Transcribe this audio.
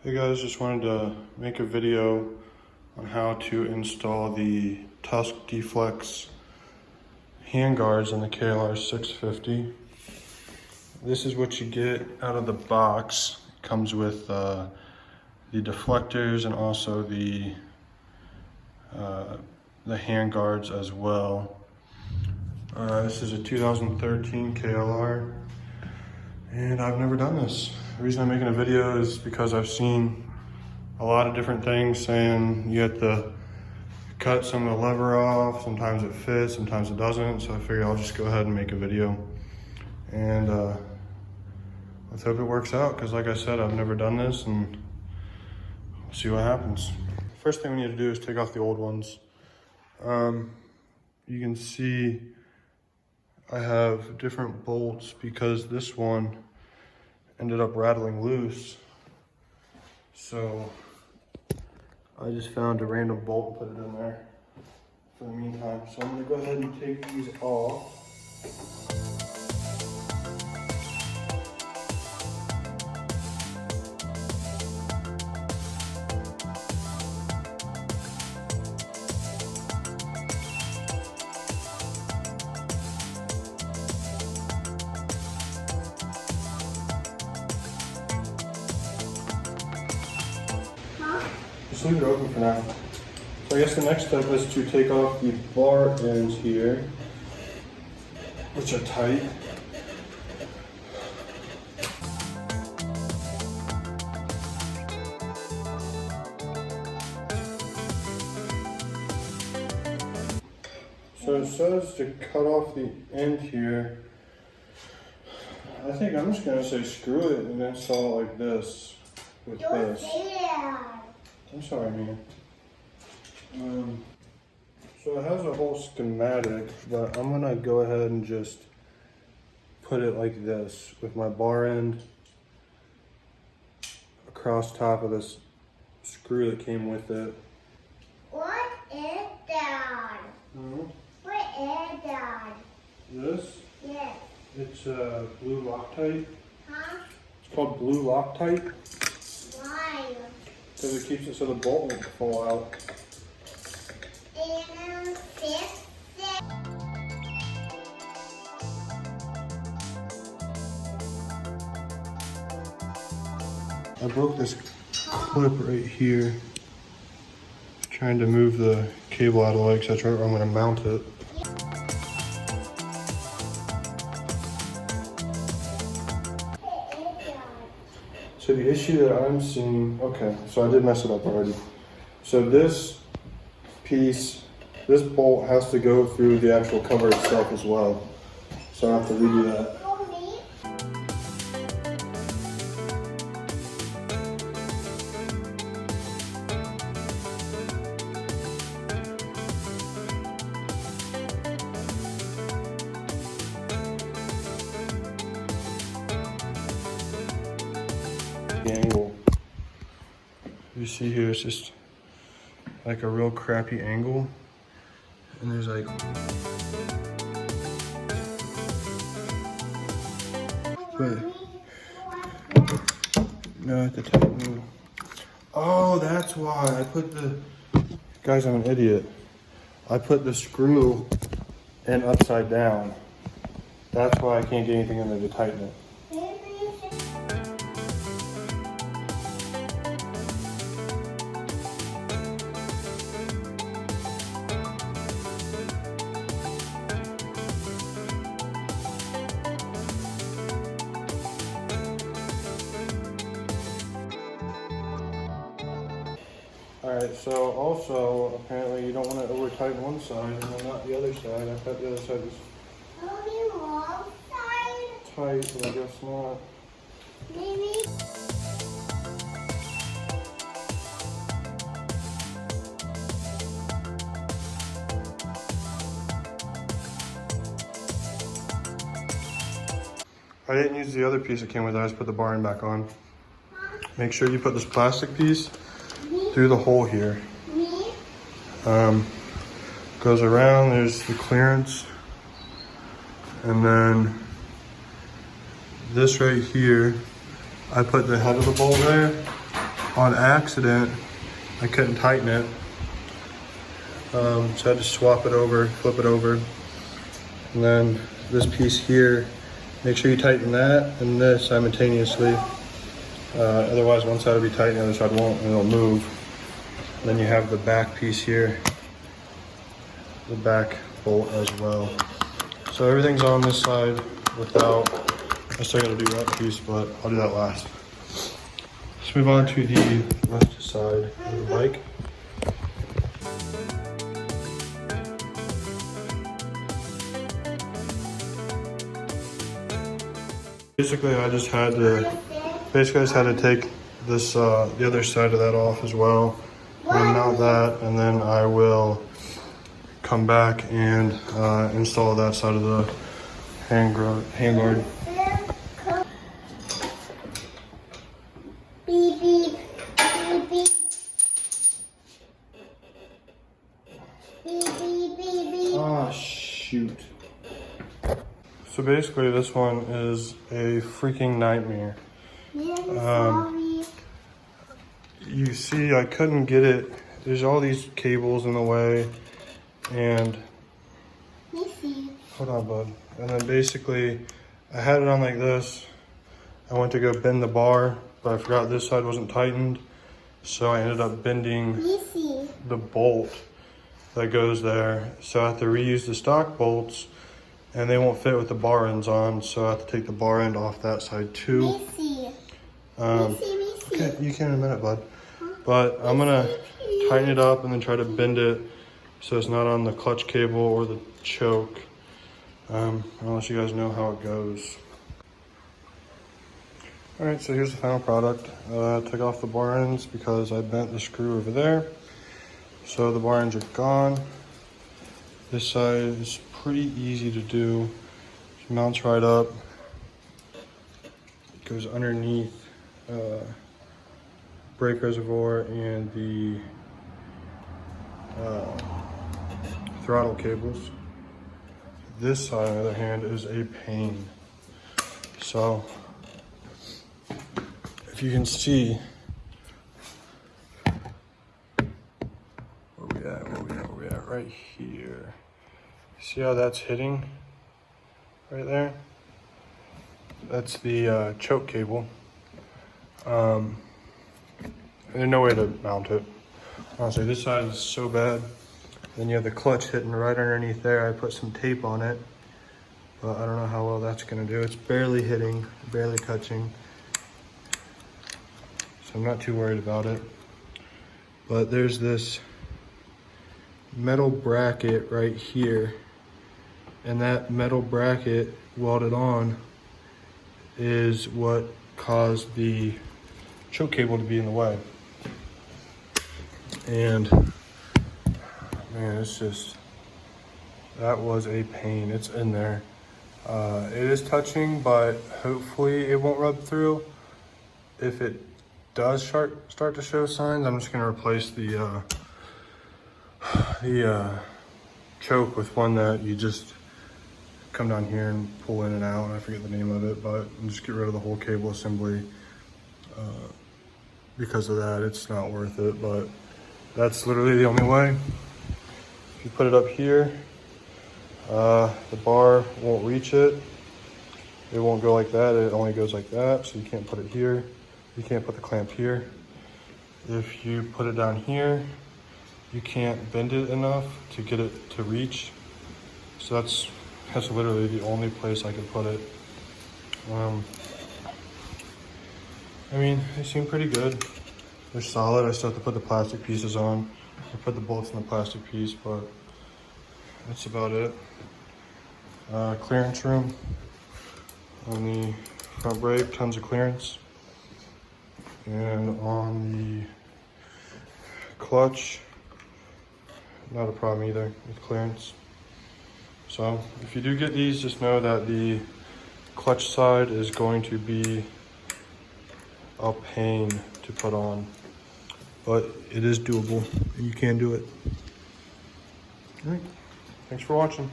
Hey guys, just wanted to make a video on how to install the Tusk D-Flex handguards in the KLR 650. This is what you get out of the box. It comes with the deflectors and also the handguards as well. This is a 2013 KLR, and I've never done this. The reason I'm making a video is because I've seen a lot of different things saying you have to cut some of the lever off. Sometimes it fits, sometimes it doesn't. So I figured I'll just go ahead and make a video. And let's hope it works out, because like I said, I've never done this, and we'll see what happens. First thing we need to do is take off the old ones. You can see I have different bolts because this one ended up rattling loose. So I just found a random bolt and put it in there for the meantime. So I'm gonna go ahead and take these off. Just leave it open for now. So I guess the next step is to take off the bar ends here, which are tight. So it says to cut off the end here. I think I'm just gonna say screw it and install it like this with this. I'm sorry, man. So it has a whole schematic, but I'm gonna go ahead and just put it like this with my bar end across top of this screw that came with it. What is that? What is that? This? Yes. It's blue Loctite. Huh? It's called blue Loctite Why? because it keeps it so the bolt won't fall out. And fix it. I broke this clip right here, trying to move the cable out of the way, because that's right where I'm going to mount it. So the issue that I'm seeing, okay, so I did mess it up already. So this piece, this bolt has to go through the actual cover itself as well. So I have to redo that. The angle you see here is just like a real crappy angle, and there's like no at the top. No. Oh, that's why I put the guys. I'm an idiot. I put the screw in upside down. That's why I can't get anything in there to tighten it. Alright, so also apparently you don't want to over tighten one side and then not the other side. I thought the other side was Only one side? tight, but I guess not. Maybe. I didn't use the other piece that came with it. I just put the bar end back on. Make sure you put this plastic piece through the hole here. Goes around, there's the clearance, and then this right here, I put the head of the bolt there, on accident, I couldn't tighten it. So I had to swap it over, flip it over. And then this piece here, make sure you tighten that and this simultaneously. Otherwise one side will be tight, the other side won't, and it'll move. And then you have the back piece here, the back bolt as well. So everything's on this side without, I still gotta do that piece, but I'll do that last. Let's move on to the left side of the bike. Basically, I just had to take this, the other side of that off as well, and mount that, and then I will come back and install that side of the handguard. Beep, beep, beep, beep. Beep, beep, beep, beep. Ah, shoot. So basically this one is a freaking nightmare. Sorry. You see, I couldn't get it. There's all these cables in the way, and Let me see. hold on, bud. And then basically, I had it on like this. I went to go bend the bar, but I forgot this side wasn't tightened. So I ended up bending Let me see. the bolt that goes there. So I have to reuse the stock bolts, and they won't fit with the bar ends on. So I have to take the bar end off that side too. Let me see. Let me see. Okay, you can in a minute, bud. But I'm gonna tighten it up and then try to bend it so it's not on the clutch cable or the choke. I'll let you guys know how it goes. All right, so here's the final product. I took off the bar ends because I bent the screw over there. So the bar ends are gone. This side is pretty easy to do. It mounts right up. It goes underneath brake reservoir and the throttle cables. This side, on the other hand, is a pain. So, if you can see, where we at, right here. See how that's hitting right there? That's the choke cable. There's no way to mount it. Honestly, this side is so bad. Then you have the clutch hitting right underneath there. I put some tape on it, but I don't know how well that's gonna do. It's barely hitting, barely touching. So I'm not too worried about it. But there's this metal bracket right here. And that metal bracket welded on is what caused the choke cable to be in the way. And man, it's just, that was a pain. It's in there. It is touching, but hopefully it won't rub through. If it does start to show signs, I'm just gonna replace the choke with one that you just come down here and pull in and out. I forget the name of it, but just get rid of the whole cable assembly. Because of that, it's not worth it, but that's literally the only way. If you put it up here, the bar won't reach it. It won't go like that, it only goes like that, so you can't put it here. You can't put the clamp here. If you put it down here, you can't bend it enough to get it to reach. So that's literally the only place I could put it. I mean, they seem pretty good. They're solid. I still have to put the plastic pieces on. I put the bolts in the plastic piece, but that's about it. Clearance room on the front brake, tons of clearance. And on the clutch, not a problem either with clearance. So if you do get these, just know that the clutch side is going to be a pain to put on, but it is doable and you can do it. All right, thanks for watching.